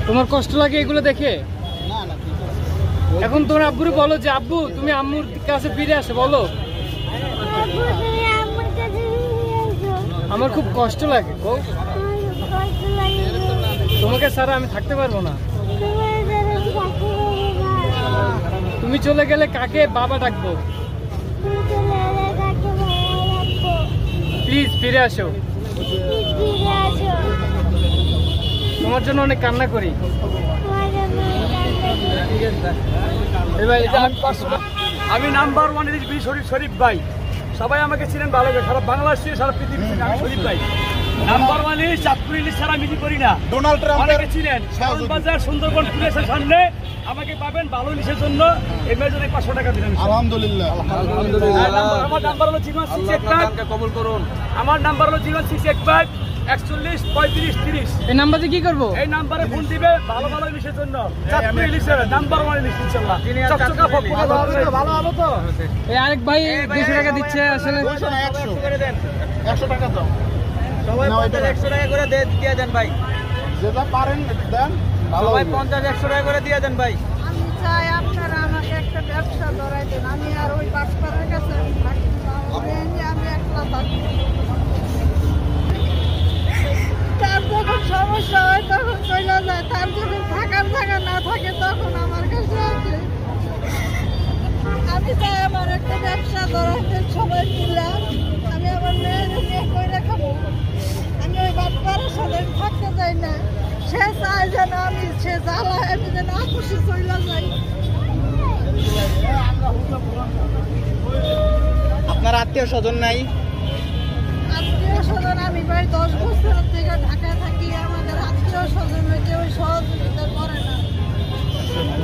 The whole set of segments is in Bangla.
তোমার কষ্ট লাগে এগুলো দেখে? এখন তোমার আব্বুরে বলো যে আব্বু তুমি আম্মুর কাছে ফিরে আসো, বলো আমার খুব কষ্ট লাগে গো, তোমাকে ছাড়া আমি থাকতে পারবো না। তুমি চলে গেলে কাকে বাবা ডাকবো? প্লিজ ফিরে আসো, তোমার জন্য অনেক কান্না করি। আমি নাম্বার ওয়ান শরীফ ভাই, সবাই আমাকে ছিলেন ভালো, সারা বাংলাদেশ সারা পৃথিবী আমি শরীফ ভাই নাম্বার ওয়ান ইলিশ, চাঁদপুর ইলিশ ছাড়া মিলি করি না। ডোনাল্ড ট্রাম্প অনেকে ছিলেন বাজার সুন্দরবন পুলিশের সামনে আমাকে পাবেন ভালো ইলিশের জন্য। এই মেজরে 500 টাকা দিলেন আলহামদুলিল্লাহ। আমার নাম্বার হলো 0615 কবুল করুন। আমার নাম্বার হলো 0615 41 35 30। এই নাম্বারে কি করবো? এই নাম্বারে ফোন দিবে ভালো ভালো ইলিশের জন্য, চাঁদপুর ইলিশের নাম্বার ওয়ান ইলিশ ইনশাআল্লাহ। চকচকা ভালো হবে তো। এই আরেক ভাই 200 টাকা দিচ্ছে, আসলে 100 করে দেন, 100 টাকা দাও সবাই, 100 টাকা করে দিয়ে দেন ভাই, যেটা পারেন দেন, সবাই 50-100 টাকা করে দিয়ে দেন ভাই। আমি চাই আপনারা আমাকে একটা ব্যবসা ধরাই দেন, আমি আর ওই বাটপাড়ার কাছে আমি একলা থাকি। তার যখন সমস্যা হয় তখন চলে যায়, তার যখন থাকার জায়গা না থাকে তখন আমার কাছে আসে। আমি চাই আমার একটা ব্যবসা ধরাই দেন সবাই মিলে, আমি আমার মেয়ের নিয়ে কইরা খাবো। আমি ওই বাটপাড়ার সাথে থাকতে চাই না, সে চায় যেন আমি, সে জ্বালায় আমি যেন খুশি চলে যাই। আপনার আত্মীয় স্বজন নাই? আত্মীয় স্বজন আমি প্রায় 10 বছর থেকে ঢাকায় থাকি, আমাদের আত্মীয় স্বজন কেউ সহযোগিতা করে না।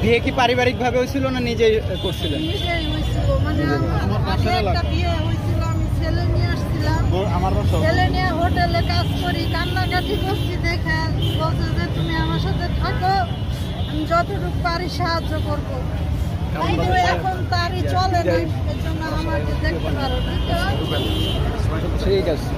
বিয়ে কি পারিবারিক ভাবে হয়েছিল না নিজে করছিলেন? নিজেই হয়েছিল, মানে আমার আগে একটা বিয়ে হয়েছিল, আমি ছেলে নিয়ে আসছিলাম, ছেলে নিয়ে হোটেলে কাজ করি, কান্নাকাটি করছি দেখে বলছে যে তুমি আমার সাথে থাকো, আমি যতটুকু পারি সাহায্য করবো। কিন্তু এখন তারই চলে না, এর জন্য আমাকে দেখতে পারো না। ঠিক আছে।